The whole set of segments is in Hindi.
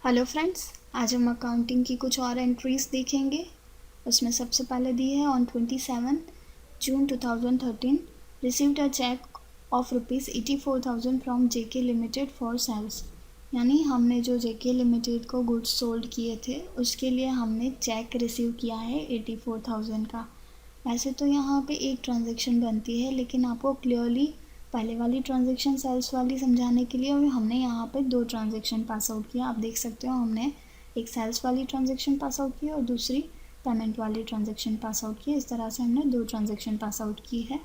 हेलो फ्रेंड्स, आज हम अकाउंटिंग की कुछ और एंट्रीज देखेंगे। उसमें सबसे पहले दी है on 27 June 2013 received a cheque of ₹84,000 from JK limited for sales. यानी हमने जो जेके लिमिटेड को गुड्स सोल्ड किए थे उसके लिए हमने चेक रिसीव किया है 84,000 का। वैसे तो यहाँ पे एक ट्रांजैक्शन बनती है, लेकिन आपको क्लियरली पहले वाली ट्रांजैक्शन सेल्स वाली समझाने के लिए हमने यहाँ पे दो ट्रांजैक्शन पास आउट किया। आप देख सकते हो हमने एक सेल्स वाली ट्रांजैक्शन पास आउट की और दूसरी पेमेंट वाली ट्रांजैक्शन पास आउट की। इस तरह से हमने दो ट्रांजैक्शन पास आउट की है।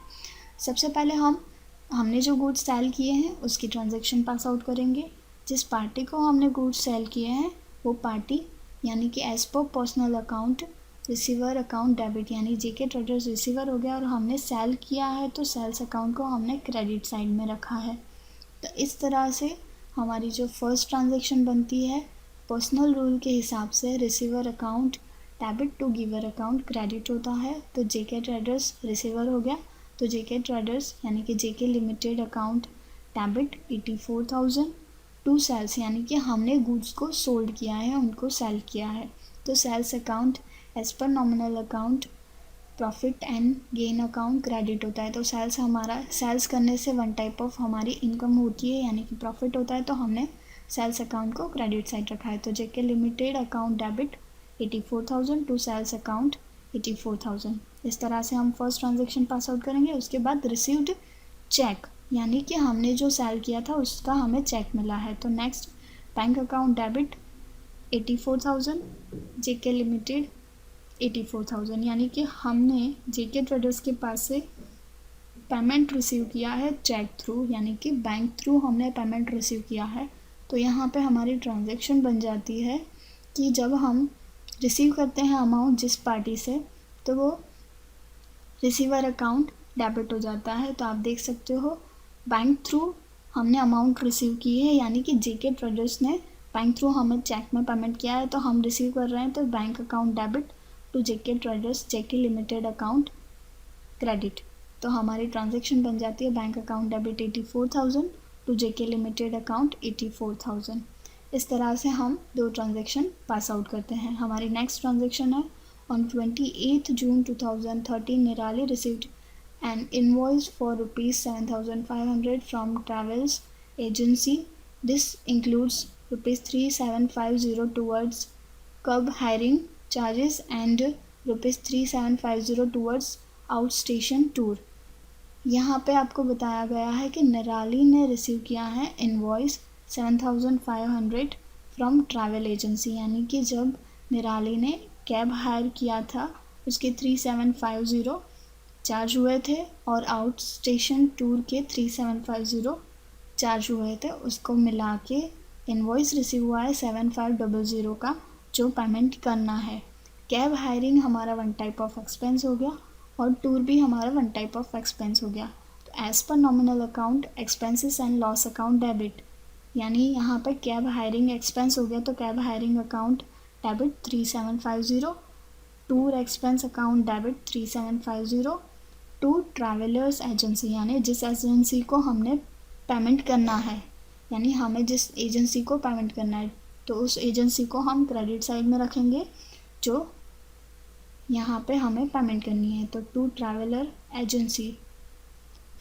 सबसे पहले हमने जो गुड्स सेल किए हैं उसकी ट्रांजैक्शन पास आउट करेंगे। जिस पार्टी को हमने गुड्स सेल किए हैं वो पार्टी यानी कि एज पर personal account receiver account debit, यानी जेके ट्रेडर्स रिसीवर हो गया और हमने सेल किया है तो सेल्स अकाउंट को हमने क्रेडिट साइड में रखा है। तो इस तरह से हमारी जो फर्स्ट ट्रांजैक्शन बनती है पर्सनल रूल के हिसाब से receiver account debit to giver account credit होता है। तो जेके ट्रेडर्स रिसीवर हो गया तो जेके ट्रेडर्स यानी कि JK limited account debit 84,000 to sales, यानी कि हमने गुड्स को सोल्ड किया है, उनको सेल किया है। तो सेल्स अकाउंट एज पर nominal account profit and gain account credit होता है। तो सेल्स हमारा सेल्स करने से वन टाइप ऑफ हमारी इनकम होती है यानी कि प्रॉफिट होता है, तो हमने सेल्स अकाउंट को क्रेडिट साइड रखा है। तो JK limited account debit 84,000 to sales account 84,000। इस तरह से हम फर्स्ट ट्रांजेक्शन पास आउट करेंगे। उसके बाद रिसीव्ड चेक, यानी कि हमने जो सेल किया था उसका हमें चेक मिला है। तो नेक्स्ट बैंक अकाउंट डेबिट 84,000 जेके लिमिटेड 84,000, यानी कि हमने जेके ट्रेडर्स के पास से पेमेंट रिसीव किया है चेक थ्रू, यानी कि बैंक थ्रू हमने पेमेंट रिसीव किया है। तो यहाँ पे हमारी ट्रांजैक्शन बन जाती है कि जब हम रिसीव करते हैं अमाउंट जिस पार्टी से तो वो रिसीवर अकाउंट डेबिट हो जाता है। तो आप देख सकते हो बैंक थ्रू हमने अमाउंट रिसीव की है, यानी कि जेके ट्रेडर्स ने बैंक थ्रू हमें चेक में पेमेंट किया है तो हम रिसीव कर रहे हैं। तो bank account debit to JK traders JK limited account credit. तो हमारी ट्रांजैक्शन बन जाती है bank account debit 84,000 to JK limited account 84,000। इस तरह से हम दो ट्रांजैक्शन पास आउट करते हैं। हमारी नेक्स्ट ट्रांजैक्शन है on 28 June 2013 Nirali received an invoice for ₹7,500 from travels agency. This includes ₹3,750 towards cab hiring charges and ₹3,750 towards outstation tour. यहाँ पे आपको बताया गया है कि निराली ने रिसीव किया है इनवॉइस 7,500 फ्रॉम ट्रैवल एजेंसी, यानी कि जब निराली ने कैब हायर किया था उसके 3,750 चार्ज हुए थे और आउट स्टेशन टूर के 3,750 चार्ज हुए थे, उसको मिला के इनवॉइस रिसीव हुआ है 7,500 का जो पेमेंट करना है। कैब हायरिंग हमारा वन टाइप ऑफ एक्सपेंस हो गया और टूर भी हमारा वन टाइप ऑफ एक्सपेंस हो गया। तो एज पर nominal account expenses and loss account debit, यानी यहाँ पर कैब हायरिंग एक्सपेंस हो गया तो cab hiring account debit 3,750, tour expense account debit 3,750 to travellers agency, यानी जिस एजेंसी को हमने पेमेंट करना है, यानी हमें जिस एजेंसी को पेमेंट करना है तो उस एजेंसी को हम क्रेडिट साइड में रखेंगे जो यहाँ पे हमें पेमेंट करनी है। तो to traveller agency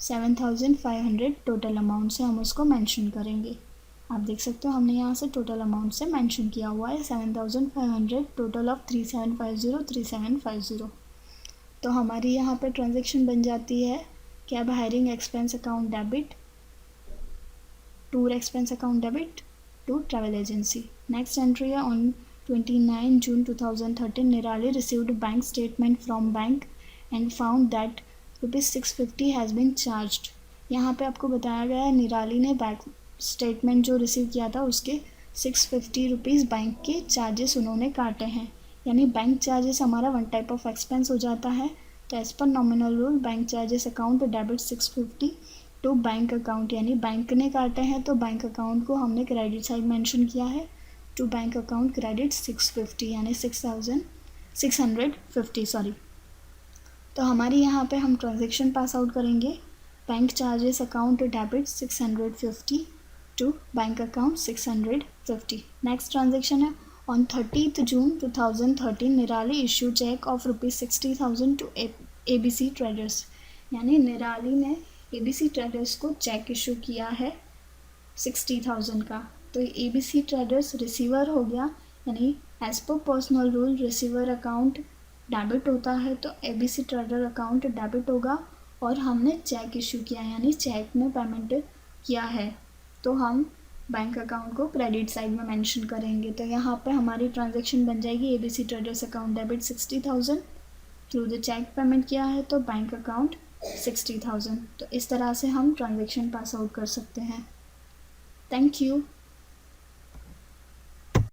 7,500 total amount से हम उसको मेंशन करेंगे। आप देख सकते हो हमने यहाँ से टोटल अमाउंट से मेंशन किया हुआ है 7,500 टोटल ऑफ 3,750। तो हमारी यहाँ पे ट्रांजैक्शन बन जाती है cab hiring expense account debit tour expense account debit to travel agency. Next entry है on 29 June 2013 Nirali received bank statement from bank and found that ₹650 has been charged. यहाँ पे आपको बताया गया है निराली ने बैंक स्टेटमेंट जो रिसीव किया था उसके ₹650 बैंक के चार्जेस उन्होंने काटे हैं, यानी बैंक चार्जेस हमारा वन टाइप ऑफ एक्सपेंस हो जाता है। तो एज पर nominal rule bank charges account debit 650 to bank account, यानी बैंक ने काटे हैं तो बैंक अकाउंट को हमने क्रेडिट साइड मेंशन किया है टू बैंक अकाउंट क्रेडिट 650, यानी 6,650 सॉरी। तो हमारी यहाँ पे हम ट्रांजेक्शन पास आउट करेंगे bank charges account debit 650 to bank account 650. Next transaction है on 30th June 2013 निराली issue check of ₹60,000 to ABC Traders. यानी निराली ने ABC Traders को चेक इशू किया है 60,000 का. तो ABC Traders रिसीवर हो गया. यानी एज पर personal rule receiver account debit होता है तो ABC Trader अकाउंट डेबिट होगा. और हमने चेक इशू किया यानी चेक में पेमेंट किया है तो हम बैंक अकाउंट को क्रेडिट साइड में मेंशन करेंगे. तो यहाँ पे हमारी ट्रांजैक्शन बन जाएगी ABC Traders account debit 60,000 through the cheque payment किया है तो बैंक अकाउंट 60,000. तो इस तरह से हम ट्रांजैक्शन पास आउट कर सकते हैं. Thank you.